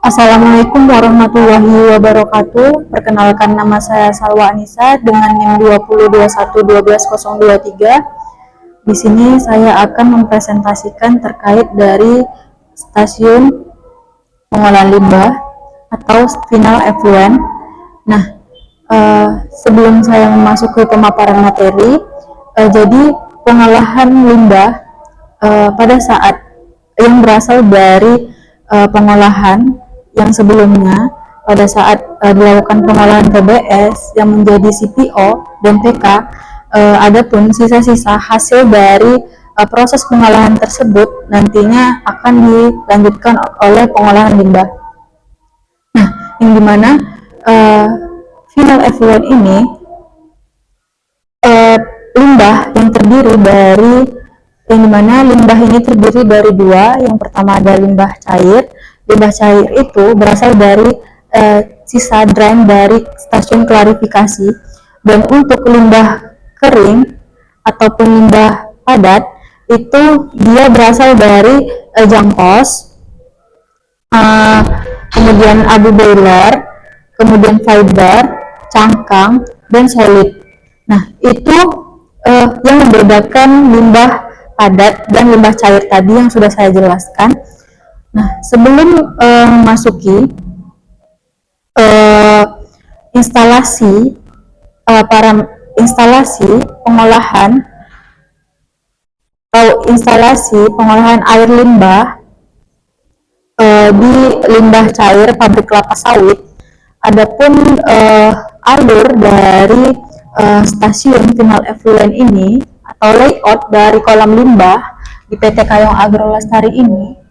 Assalamualaikum warahmatullahi wabarakatuh. Perkenalkan, nama saya Salwa Anissa dengan NIM 2021121023. Di sini saya akan mempresentasikan terkait dari stasiun pengolahan limbah atau final effluent. Nah, sebelum saya masuk ke pemaparan materi, jadi pengolahan limbah pada saat yang berasal dari pengolahan yang sebelumnya pada saat dilakukan pengolahan TBS yang menjadi CPO dan PK, adapun sisa-sisa hasil dari proses pengolahan tersebut nantinya akan dilanjutkan oleh pengolahan limbah. Nah, yang dimana uh, final effluent ini limbah yang terdiri dari yang dimana limbah ini terdiri dari dua. Yang pertama ada limbah cair. Limbah cair itu berasal dari sisa drain dari stasiun klarifikasi, dan untuk limbah kering ataupun limbah padat itu dia berasal dari jangkos, uh, kemudian abu boiler, kemudian fiber, cangkang, dan solid. Nah, itu yang membedakan limbah padat dan limbah cair tadi yang sudah saya jelaskan. Nah, sebelum memasuki instalasi para instalasi pengolahan atau instalasi pengolahan air limbah di limbah cair pabrik kelapa sawit, adapun alur dari stasiun final effluent ini atau layout dari kolam limbah di PT Kayong Agro Lestari ini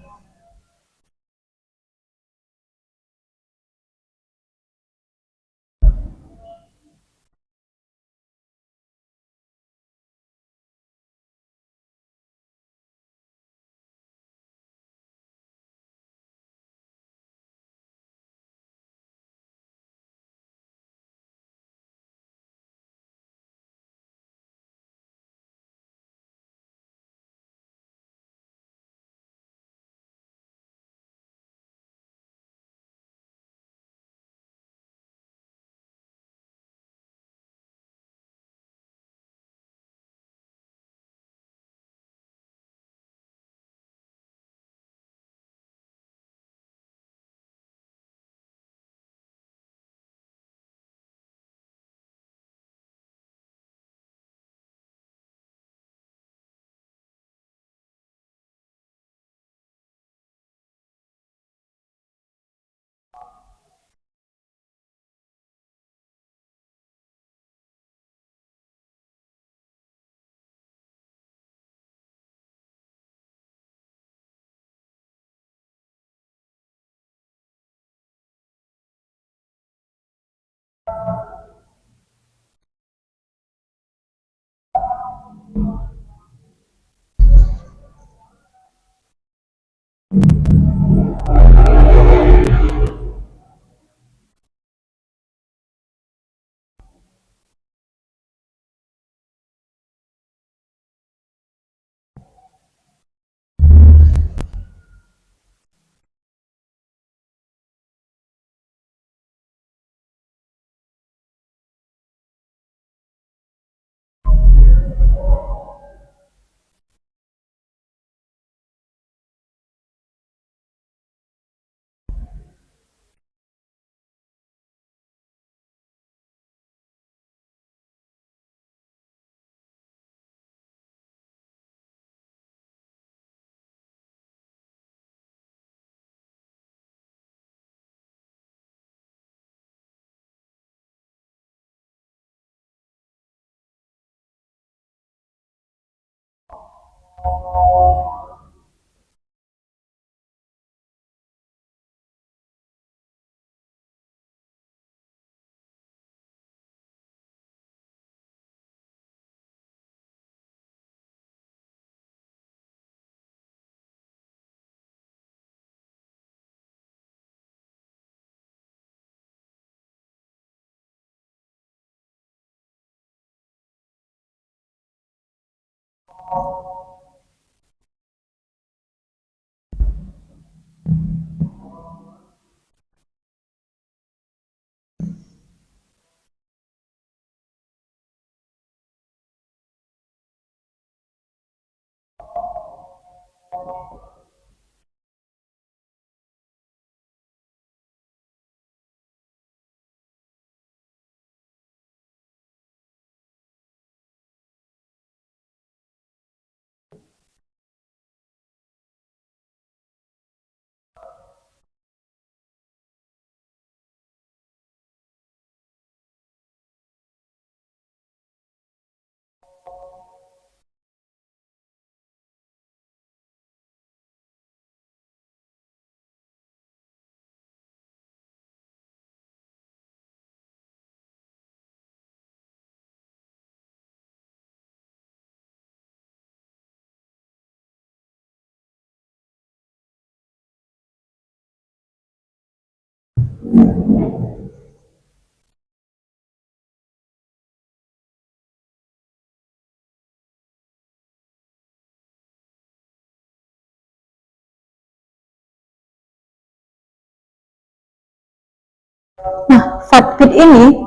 Nah, FATFIT ini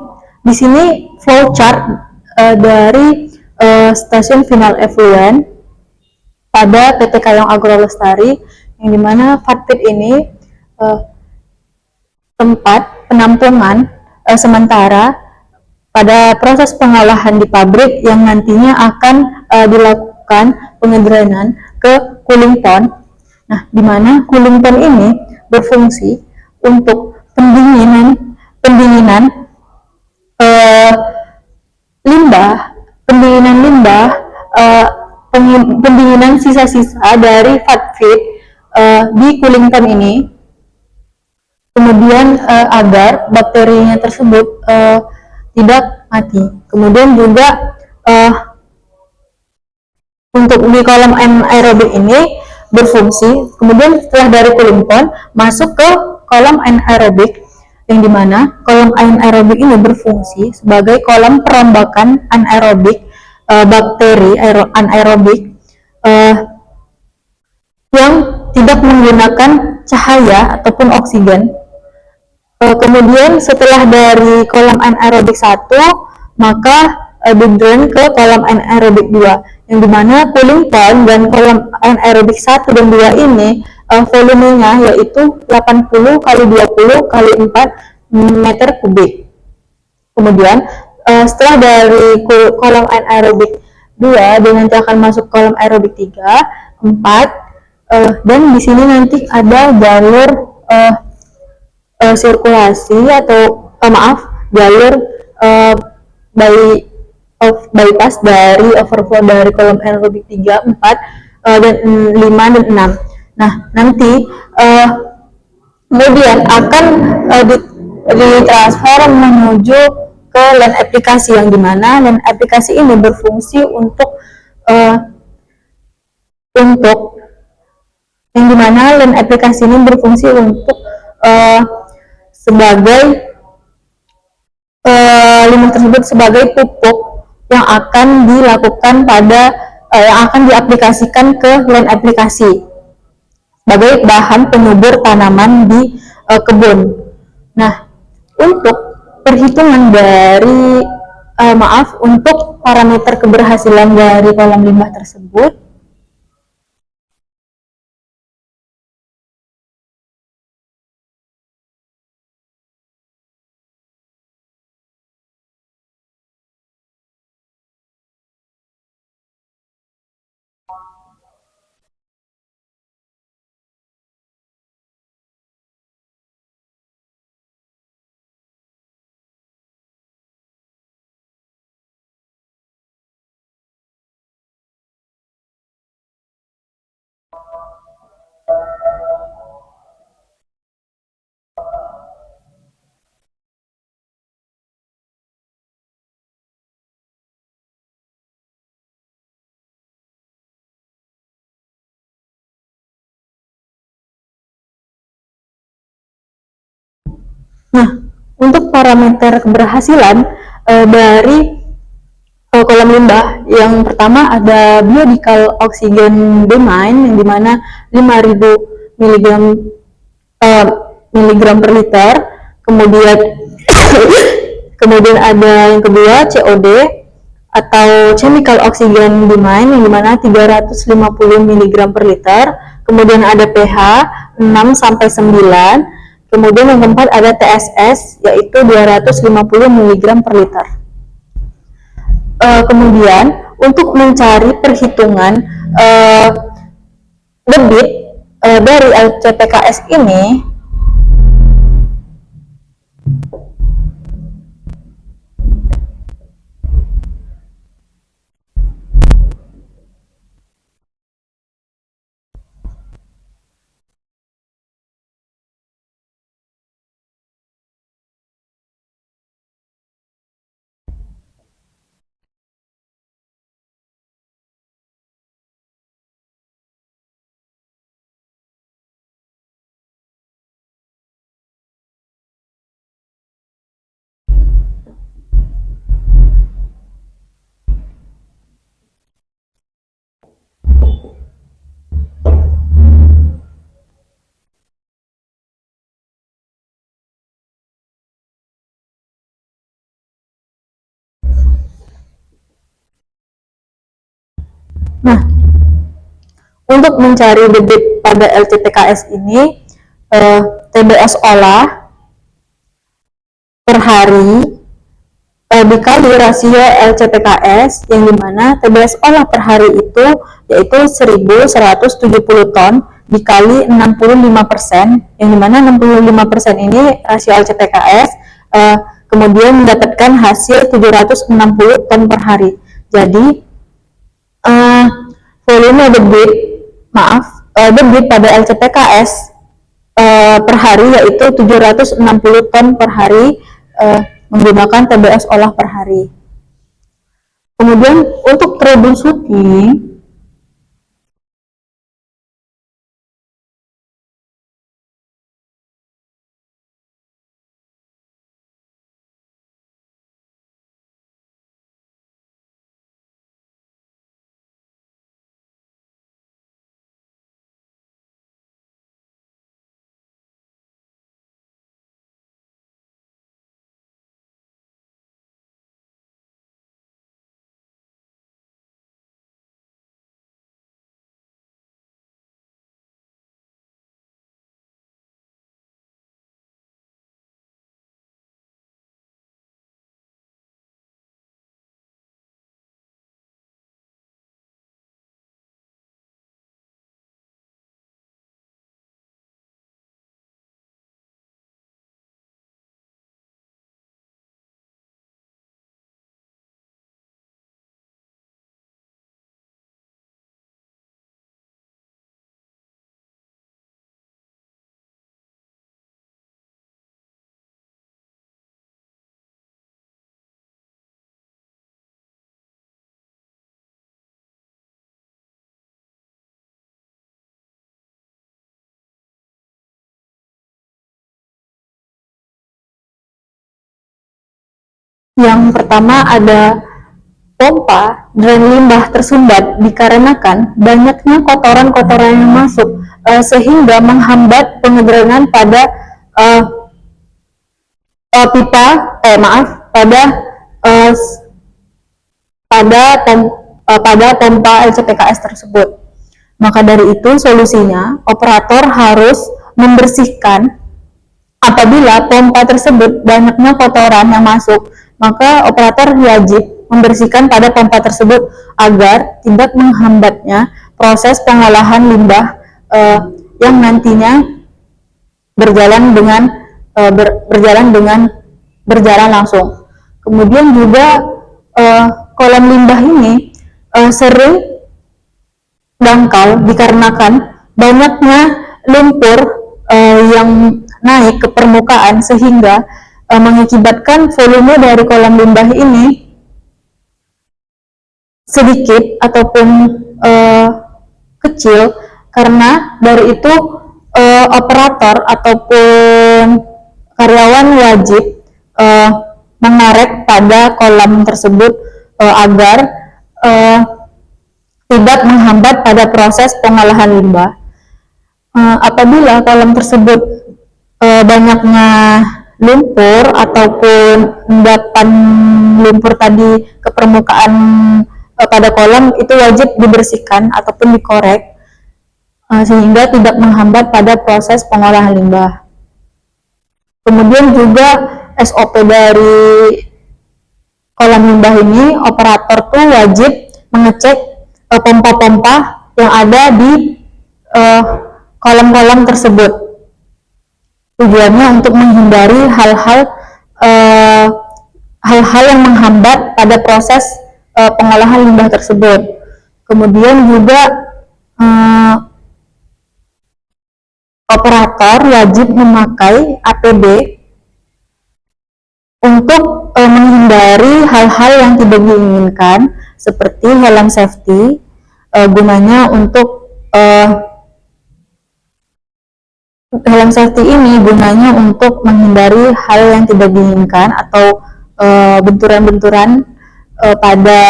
di sini flowchart dari stasiun final effluent pada PT Kayong Agrolestari, yang dimana FATFIT ini tempat penampungan sementara pada proses pengolahan di pabrik yang nantinya akan dilakukan pengedrainan ke cooling pond. Nah, di mana cooling pond ini berfungsi untuk pendinginan eh, limbah, eh, pendinginan sisa-sisa dari FATFIT di cooling pond ini, kemudian agar bakterinya tersebut tidak mati. Kemudian juga untuk di kolom anaerobik ini berfungsi, kemudian setelah dari cooling pond masuk ke kolom anaerobik, yang dimana kolom anaerobik ini berfungsi sebagai kolom perombakan anaerobik bakteri anaerobik yang tidak menggunakan cahaya ataupun oksigen. Kemudian setelah dari kolom anaerobik 1, maka di-drain ke kolom anaerobik 2, yang dimana cooling pond dan kolom anaerobik 1 dan 2 ini volumenya yaitu 80 kali 20 kali 4 meter kubik. Kemudian setelah dari kolom anaerobik 2 dia nanti akan masuk kolom aerobik 3, 4, dan di sini nanti ada jalur sirkulasi atau jalur bypass dari overflow dari kolom aerobik 3, 4, dan 5 dan 6. Nah, nanti kemudian akan ditransfer menuju ke LAN aplikasi, yang dimana LAN aplikasi ini berfungsi untuk yang dimana LAN aplikasi ini berfungsi untuk sebagai limbah tersebut sebagai pupuk yang akan dilakukan yang akan diaplikasikan ke LAN aplikasi sebagai bahan penyubur tanaman di kebun. Nah, untuk perhitungan dari untuk parameter keberhasilan dari kolom limbah tersebut, nah, untuk parameter keberhasilan dari kolom limbah, yang pertama ada biological oxygen domain, yang dimana 5000 miligram per liter. Kemudian kemudian ada yang kedua COD, atau chemical oxygen demand yang dimana 350 mg per liter, kemudian ada pH 6 sampai 9, kemudian yang keempat ada TSS yaitu 250 mg per liter. Kemudian untuk mencari perhitungan debit dari LCPKS ini, nah, untuk mencari debit pada LCPKS ini, TBS olah per hari dikali rasio LCPKS, yang dimana TBS olah per hari itu yaitu 1170 ton dikali 65%, yang dimana 65% ini rasio LCPKS, kemudian mendapatkan hasil 760 ton per hari. Jadi volume debit pada LCPKS per hari yaitu 760 ton per hari menggunakan TBS olah per hari. Kemudian untuk troubleshooting, yang pertama ada pompa drain limbah tersumbat dikarenakan banyaknya kotoran-kotoran yang masuk sehingga menghambat pengedrainan pada uh, pada pompa LCPKS tersebut. Maka dari itu solusinya operator harus membersihkan. Apabila pompa tersebut banyaknya kotoran yang masuk, maka operator wajib membersihkan pada pompa tersebut agar tidak menghambatnya proses pengolahan limbah yang nantinya berjalan langsung. Kemudian juga kolam limbah ini sering dangkal dikarenakan banyaknya lumpur yang naik ke permukaan sehingga mengakibatkan volume dari kolam limbah ini sedikit ataupun kecil. Karena dari itu operator ataupun karyawan wajib mengaret pada kolam tersebut agar tidak menghambat pada proses pengolahan limbah. Apabila kolam tersebut banyaknya lumpur ataupun endapan lumpur tadi ke permukaan pada kolam itu wajib dibersihkan ataupun dikorek sehingga tidak menghambat pada proses pengolahan limbah. Kemudian juga SOP dari kolam limbah ini, operator tuh wajib mengecek pompa-pompa yang ada di kolam-kolam tersebut. Tujuannya untuk menghindari hal-hal yang menghambat pada proses pengolahan limbah tersebut. Kemudian juga operator wajib memakai APD untuk menghindari hal-hal yang tidak diinginkan seperti helm safety, gunanya untuk helm safety ini gunanya untuk menghindari hal yang tidak diinginkan atau benturan-benturan pada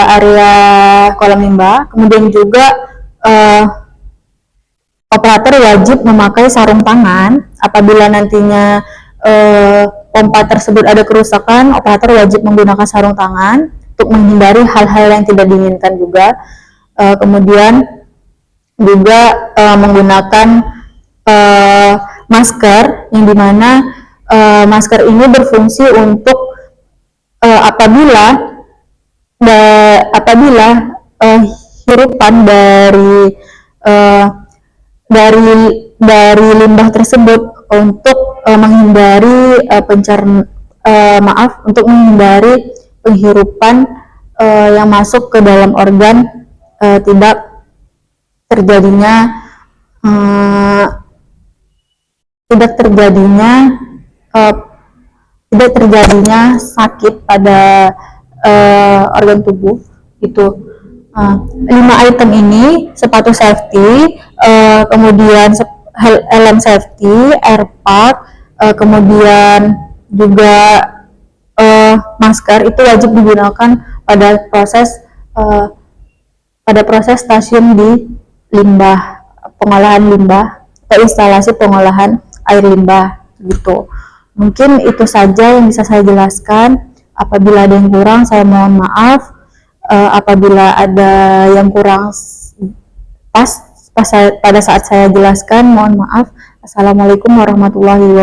area kolam limbah. Kemudian juga operator wajib memakai sarung tangan apabila nantinya pompa tersebut ada kerusakan. Operator wajib menggunakan sarung tangan untuk menghindari hal-hal yang tidak diinginkan juga. Kemudian juga menggunakan masker, yang dimana masker ini berfungsi untuk apabila hirupan dari limbah tersebut untuk menghindari menghindari penghirupan yang masuk ke dalam organ, tidak terjadinya sakit pada organ tubuh itu. 5 item ini, sepatu safety, kemudian helm safety, air pack, kemudian juga masker itu wajib digunakan pada proses stasiun di limbah, pengolahan limbah atau instalasi pengolahan air limbah gitu. Mungkin itu saja yang bisa saya jelaskan. Apabila ada yang kurang, saya mohon maaf. Apabila ada yang kurang pada saat saya jelaskan, mohon maaf. Assalamualaikum warahmatullahi wabarakatuh.